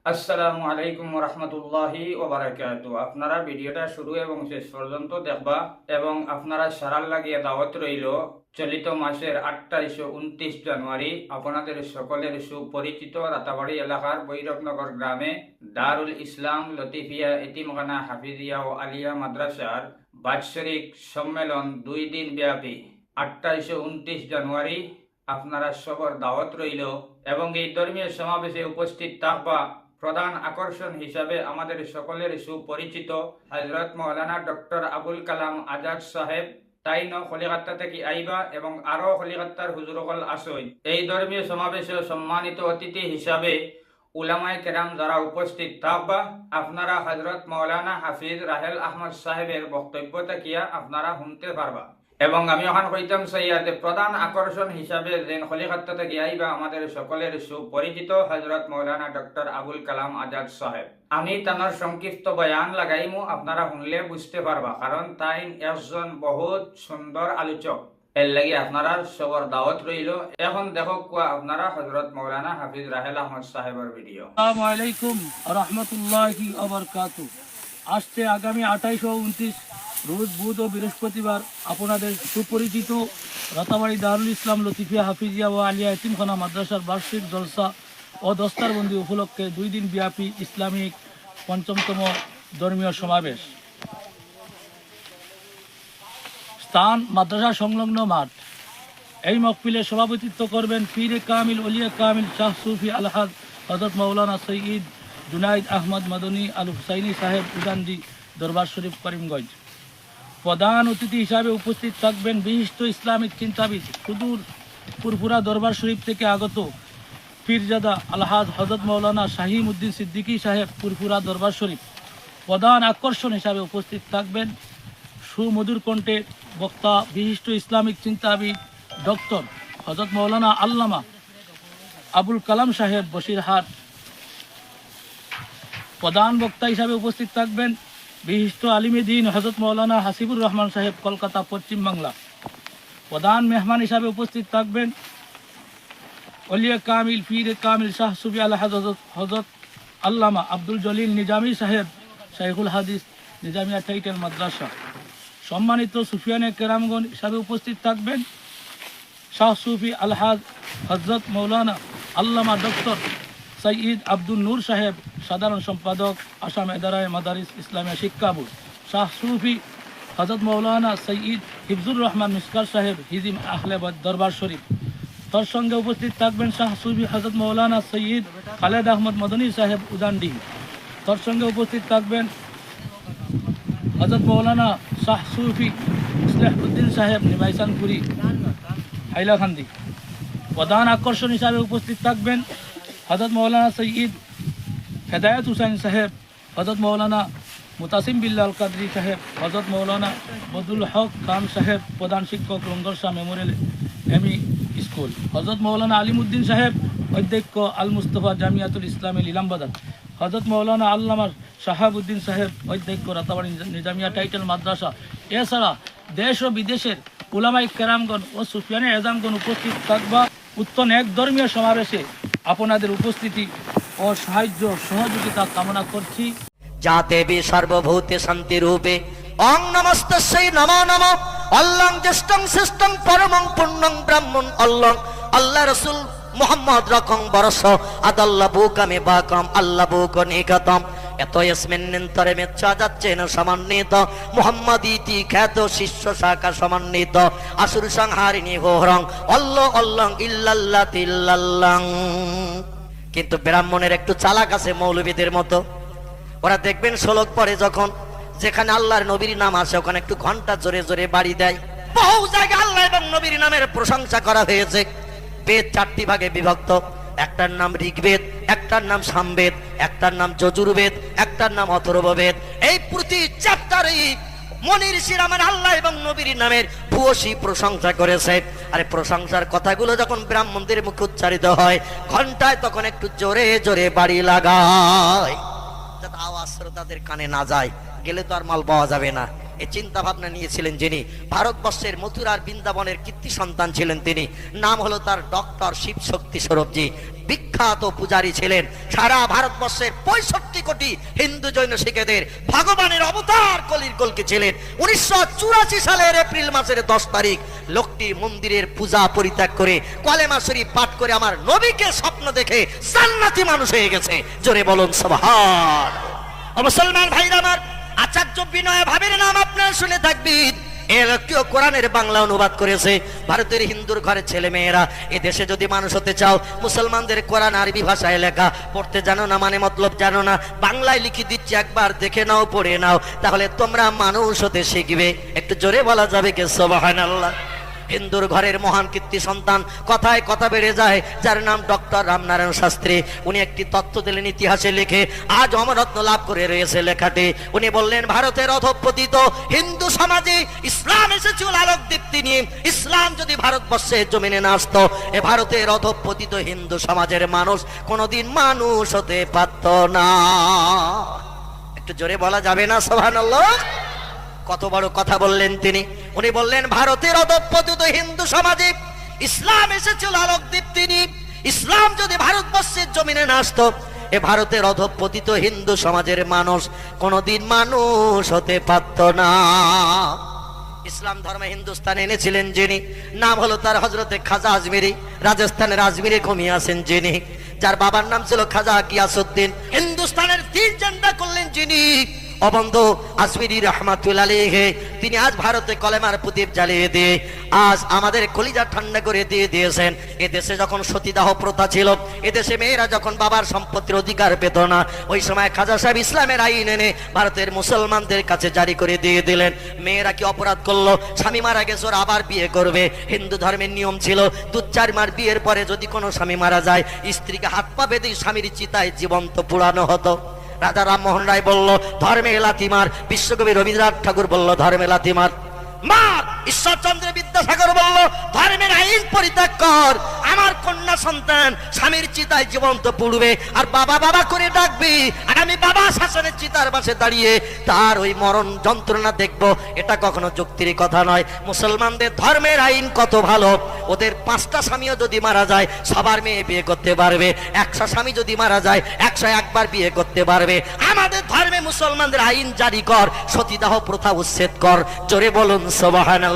আসসালামু আলাইকুম রহমতুল্লাহি ওবারাকাতু। আপনারা ভিডিওটা শুরু এবং শেষ পর্যন্ত দেখবা এবং আপনারা সারাল লাগিয়ে দাওয়াত রইল। চলিত মাসের 28 ও 29 জানুয়ারি আপনাদের সকলের সুপরিচিত রাতাবাড়ি এলাকার বৈরবনগর গ্রামে দারুল ইসলাম লতিফিয়া এতিমখানা হাফিজিয়া ও আলিয়া মাদ্রাসার বাৎসরিক সম্মেলন 2 দিন ব্যাপী 28 ও 29 জানুয়ারি আপনারা সবার দাওয়াত রইল এবং এই ধর্মীয় সমাবেশে উপস্থিত থাকবা প্রধান আকর্ষণ হিসাবে আমাদের সকলের সুপরিচিত হযরত মাওলানা ডক্টর আবুল কালাম আজাদ সাহেব তাইন খলিকাতা থেকে আইবা এবং আরো খলিকাতার হুজুরকল আসই। এই ধর্মীয় সমাবেশে সম্মানিত অতিথি হিসাবে উলামায়ে কেরাম যারা উপস্থিত থাকবা আপনারা হযরত মাওলানা হাফিজ রাহেল আহমদ সাহেবের বক্তব্য থাকিয়া আপনারা শুনতে পারবা। এবং আমি এখন কইতাম সাইয়াতে প্রধান আকর্ষণ হিসাবে যেন খলিকাতা থেকে আইবা আমাদের সকলের সুপরিচিত হযরত মাওলানা ডক্টর আবুল কালাম আজাদ সাহেব। আমি তানার সংক্ষিপ্ত বয়ান লাগাইমু, আপনারা শুনলে বুঝতে পারবা, কারণ তাই একজন বহুত সুন্দর আলোচক। এর লাগি আপনারা সবার দাওয়াত রইল। এখন দেখো কোয়া আপনারা হযরত মাওলানা হাফিজ রাহেল আহমদ সাহেবের ভিডিও। আসসালামু আলাইকুম রহমতুল্লাহি ওয়া বারাকাতুহু। আসছে আগামী 28 ও 29 রোজ বুধ ও বৃহস্পতিবার আপনাদের সুপরিচিত রাতাবাড়ি দারুল ইসলাম লতিফিয়া হাফিজিয়া ও আলিয়া এতিমখানা মাদ্রাসার বার্ষিক জলসা ও দস্তারবন্দি উপলক্ষে 2 দিন ব্যাপী ইসলামিক ৫ম ধর্মীয় সমাবেশ। স্থান মাদ্রাসা সংলগ্ন মাঠ। এই মকফিলে সভাপতিত্ব করবেন পীরে কামিল ওলিয়া কামিল শাহ সুফি আলহাজ হযরত মাওলানা সৈয়দ জুনাইদ আহমদ মদনী আল হুসাইনি সাহেব উদান্ডি দরবার শরীফ করিমগঞ্জ। প্রধান অতিথি হিসাবে উপস্থিত থাকবেন বিশিষ্ট ইসলামিক চিন্তাবিদ সুদূর ফুরফুরা দরবার শরীফ থেকে আগত পীরজাদা আলহাজ হযরত মাওলানা শাহিম উদ্দিন সিদ্দিকী সাহেব ফুরফুরা দরবার শরীফ। প্রধান আকর্ষণ হিসাবে উপস্থিত থাকবেন সুমধুর কণ্ঠে বক্তা বিশিষ্ট ইসলামিক চিন্তাবিদ ডক্টর হযরত মাওলানা আল্লামা আবুল কালাম সাহেব বসিরহাট। প্রধান বক্তা হিসাবে উপস্থিত থাকবেন বিশিষ্ট আলিমে দ্বীন হযরত মাওলানা হাসিবুর রহমান সাহেব কলকাতা পশ্চিম বাংলা। প্রধান মেহমান হিসাবে উপস্থিত থাকবেন ওলিয়া কামিল পীরে কামিল শাহ সুফি আলহাজ হযরত আল্লামা আব্দুল জলিল নিজামী সাহেব শাইখুল হাদিস নিজামিয়া টাইটেল মাদ্রাসা। সম্মানিত সুফিয়ানে কেরামগণ হিসাবে উপস্থিত থাকবেন শাহ সুফি আলহাজ হযরত মাওলানা আল্লামা ডক্টর সৈয়দ আব্দুল নূর সাহেব সাধারণ সম্পাদক আসাম এদারায়ে মাদারিস ইসলামিয়া শিক্ষা বোর্ড। শাহ সুফি হযরত মাওলানা সৈয়দ হিফজুর রহমান মিসকার সাহেব হিজিম আহলেবাদ দরবার শরীফ। তার সঙ্গে উপস্থিত থাকবেন শাহ সুফি হযরত মাওলানা সৈয়দ খালেদ আহমদ মদনী সাহেব উদান্ডি। তার সঙ্গে উপস্থিত থাকবেন হযরত মাওলানা শাহ সুফি ইসলাহুদ্দিন সাহেব নিমাইসানপুরি হাইলাকান্দি। প্রধান আকর্ষণ হিসাবে উপস্থিত থাকবেন হযরত মাওলানা সৈয়দ হেদায়েত হুসাইন সাহেব, হযরত মাওলানা মুতাসিম বিল্লাহ আল কাদরি সাহেব, হযরত মাওলানা বদুল হক খান সাহেব প্রধান শিক্ষক লঙ্গর Shah Memorial ME school, Hazrat Maulana Alimuddin সাহেব অধ্যক্ষ আল মুস্তফা জামিয়াতুল ইসলামী লিলামবাজার, হযরত মাওলানা আল্লামা শাহাবুদ্দিন সাহেব অধ্যক্ষ রাতাবাড়ি নিজামিয়া টাইটেল মাদ্রাসা। এছাড়া দেশ ও বিদেশের উলামায়ে কেরামগণ ও সুফিয়ানে এজামগণ উপস্থিত থাকবা। উক্ত এক ধর্মীয় সমাবেশে আপনাদের উপস্থিতি ও সাহায্য সহযোগিতা কামনা করছি। যা দেবী সর্বভূতে শান্তি রূপে অং নমস্তস্যৈ নমো নমো অল্লং জ্যেষ্ঠং শ্রেষ্ঠং পরমং পূর্ণং ব্রাহ্মণ অল্লং আল্লাহ রাসূল মুহাম্মদ রকং বরস আদাল্লা বুকামে বাকাম আল্লাহ বুক নিকতম এত ইসমিন নিন্তরে মেচ্ছা যাচ্ছে না সমন্বিত মুহাম্মদ ইতি খ্যাত শিষ্য শাখা সমন্বিত আসুর সংহারিণী হোরং অল্লাহ অল্লং ইল্লাল্লাহ তিল্লাল্লাহ। কিন্তু ব্রাহ্মণের একটু চালাক আছে মৌলবীদের মতো। ওরা দেখবেন শ্লোক পরে যখন যেখানে আল্লাহর নবীর নাম আসে ওখানে একটু ঘন্টা জোরে জোরে বাড়ি দেয়। বহু জায়গায় আল্লাহ এবং নবীর নামের প্রশংসা করা হয়েছে। বেদ 4টি ভাগে বিভক্ত। একটার নাম ঋগ্বেদ, একটার নাম সামবেদ, একটার নাম যজুর্বেদ, একটার নাম অথর্ববেদ। এই প্রতি চ্যাপ্টারে মনি ঋষির আমার আল্লাহ এবং নবীর নামের ভূয়সী প্রশংসা করেছে। আরে প্রশংসার কথাগুলো যখন ব্রাহ্মণদের মুখে উচ্চারিত হয় ঘন্টায় তখন একটু জোরে জোরে বাড়ি লাগায় যাতে আওয়াজ শ্রোতাদের কানে না যায়, গেলে তো আর মাল পাওয়া যাবে না। এই চিন্তা ভাবনা নিয়েছিলেন যিনি। ভারতবর্ষের মথুরার বৃন্দাবনের কীর্তি সন্তান ছিলেন তিনি। নাম হলো তার ডক্টর শিব শক্তি স্বরূপজি। বিখ্যাত পূজারী ছিলেন। সারা ভারতবর্ষের 65 কোটি হিন্দু জৈন শিখেদের ভগবানের অবতার কলির কলকি ছিলেন। 1984 সালের এপ্রিল মাসের 10 তারিখ লোকটি মন্দিরের পূজা পরিত্যাগ করে কলেমা শরীফ পাঠ করে আমার নবীকে স্বপ্ন দেখে জান্নাতি মানুষ হয়ে গেছে। জোরে বলুন সুবহান। মুসলমান ভাইরা আমার, আচার্য বিনয় ভাবের নাম আপনারা শুনে থাকবেন। এই লোকটিও কোরআনের বাংলা অনুবাদ করেছে। ভারতের হিন্দুর ঘরের ছেলে মেয়েরা, এ দেশে যদি মানুষ হতে চাও, মুসলমানদের কোরআন আরবি ভাষায় লেখা, পড়তে জানো না মানে মতলব জানো না, বাংলায় লিখে দিচ্ছি, একবার দেখে নাও, পড়ে নাও, তাহলে তোমরা মানুষ হতে শিখবে। একটু জোরে বলা যাবে কে সুবহানাল্লাহ। হিন্দুর ঘরের মহান কীর্তি সন্তান, কথায় কথা বেড়ে যায়, যার নাম ডক্টর রামনারায়ণ শাস্ত্রী। উনি একটি তত্ত্ব দিলেন ইতিহাসে লিখে, আজ অমরত্ব লাভ করে রয়েছে লেখাটি। উনি বললেন, ভারতের অধঃপতিত হিন্দু সমাজে ইসলাম এসেছিল আলোক দীপ্তি নিয়ে। ইসলাম যদি ভারতবর্ষের জমিনে না আসতো, এ ভারতের অধঃপতিত হিন্দু সমাজের মানুষ কোনোদিন মানুষ হতে পারত না। একটু জোরে বলা যাবে না সুবহানাল্লাহ? কত বড় কথা বললেন তিনি। উনি বললেন, ভারতের অধঃপতিত হিন্দু সমাজে ইসলাম এসেছিল আলোক দীপ্তি নিয়ে। ইসলাম যদি ভারতবর্ষের জমিনে না আসতো, এ ভারতের অধঃপতিত হিন্দু সমাজের মানুষ কোনোদিন মানুষ হতে পারত না। ইসলাম ধর্মে হিন্দুস্তানে এনেছিলেন যিনি, নাম হলো তার হযরতে খাজা আজমিরি। রাজস্থানের আজমিরে ঘুমিয়ে আছেন যিনি, যার বাবার নাম ছিল খাজা গিয়াসউদ্দিন। হিন্দুস্তানের দিন জান্ডা করলেন যিনি, অবন্ধ আজমিরি রহমাতুল্লাহ আলাইহি। তিনি আজ ভারতে কলেমার প্রদীপ জ্বালিয়ে দিয়ে আজ আমাদের কলিজা ঠান্ডা করে দিয়ে দিয়েছেন। এদেশে যখন সতীদাহ প্রথা ছিল, এদেশে মেয়েরা যখন বাবার সম্পত্তির অধিকার পেত না, ওই সময় খাজা সাহেব ইসলামের আইন এনে ভারতের মুসলমানদের কাছে জারি করে দিয়ে দিলেন। মেয়েরা কি অপরাধ করলো, স্বামী মারা গেছে, ওরা আবার বিয়ে করবে। হিন্দু ধর্মের নিয়ম ছিল, 2-4 মাস বিয়ের পরে যদি কোনো স্বামী মারা যায়, স্ত্রীকে হাত পা বেঁধে স্বামীর চিতায় জীবন্ত পুড়ানো হতো। রাজা রামমোহন রায় বলল, ধর্মে লাথিমার। বিশ্বকবি রবীন্দ্রনাথ ঠাকুর বলল, ধর্মে লাথিমার। মার। ঈশ্বরচন্দ্র বিদ্যাসাগর বলল, ধর্মের আইন পরিত্যাগ কর। আমার কন্যা সন্তান স্বামীর চিতায় জীবন্ত পুড়বে, আর বাবা বাবা করে ডাকবি, আর আমি বাবা শাসনের চিতার পাশে দাঁড়িয়ে তার ওই মরণ যন্ত্রণা দেখবো। এটা কখনো যুক্তির কথা নয়। মুসলমানদের ধর্মের আইন কত ভালো, ওদের 5টা স্বামীও যদি মারা যায়, সবার মেয়ে বিয়ে করতে পারবে। 100 স্বামী যদি মারা যায়, 101 বার বিয়ে করতে পারবে। আমাদের ধর্মে মুসলমানদের আইন জারি কর, সতীদাহ প্রথা উচ্ছেদ কর। জোরে বলুন সুবহানাল্লাহ।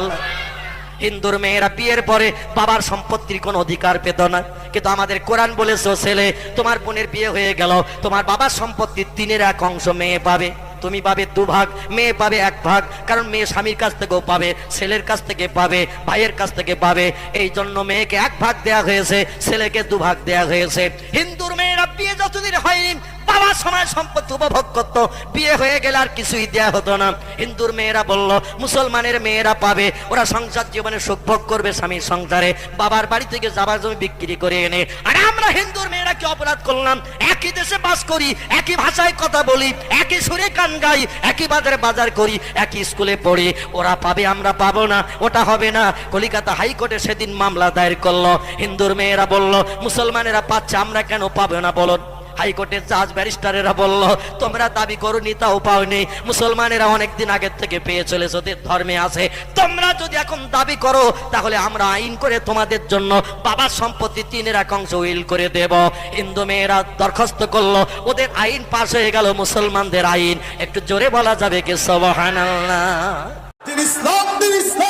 হিন্দুর মেয়েরা বিয়ের পরে বাবার সম্পত্তির কোনো অধিকার পেত না, কিন্তু আমাদের কোরআন বলেছে, ছেলে তোমার বোনের বিয়ে হয়ে গেল, তোমার বাবার সম্পত্তির 3/1 অংশ মেয়ে পাবে। তুমি পাবে 2 ভাগ, মেয়ে পাবে 1 ভাগ। কারণ মেয়ে স্বামীর কাছ থেকেও পাবে, ছেলের কাছ থেকে পাবে, ভাইয়ের কাছ থেকে পাবে। এই জন্য মেয়েকে 1 ভাগ দেয়া হয়েছে, ছেলেকে 2 ভাগ দেয়া হয়েছে। হিন্দুর মেয়েরা বিয়ে যতদিন হয়নি, বাবা সময় সম্পত্তি উপভোগ করতো, বিয়ে হয়ে গেলে আর কিছুই দেয়া হতো না। হিন্দুর মেয়েরা বলল, মুসলমানের মেয়েরা পাবে, ওরা সংসার জীবনে সুখ ভোগ করবে স্বামীর সংসারে, বাবার বাড়ি থেকে যাবার জমি বিক্রি করে এনে। আর আমরা হিন্দুর মেয়েরা কি অপরাধ করলাম? একই দেশে বাস করি, একই ভাষায় কথা বলি, একই সুরে গান গাই, একই বাজারে বাজার করি, একই স্কুলে পড়ি। ওরা পাবে, আমরা পাবো না, ওটা হবে না। কলিকাতা হাইকোর্টে সেদিন মামলা দায়ের করলো। হিন্দুর মেয়েরা বলল, মুসলমানেরা পাচ্ছে, আমরা কেন পাবো না বলো? হাইকোর্টের জাজ ব্যারিস্টারেরা বলল, তোমরা দাবি করোনি, তাও পাওনি। মুসলমানেরা অনেকদিন আগের থেকে পেয়ে চলেছে, ওদের ধর্মে আছে। তোমরা যদি এখন দাবি করো, তাহলে আমরা আইন করে তোমাদের জন্য বাবার সম্পত্তি 3/1 অংশ উইল করে দেব। হিন্দু মেয়েরা দরখাস্ত করলো, ওদের আইন পাশ হয়ে গেল, মুসলমানদের আইন। একটু জোরে বলা যাবে কি সুবহানাল্লাহ? দিন ইসলাম, দিন ইসলাম।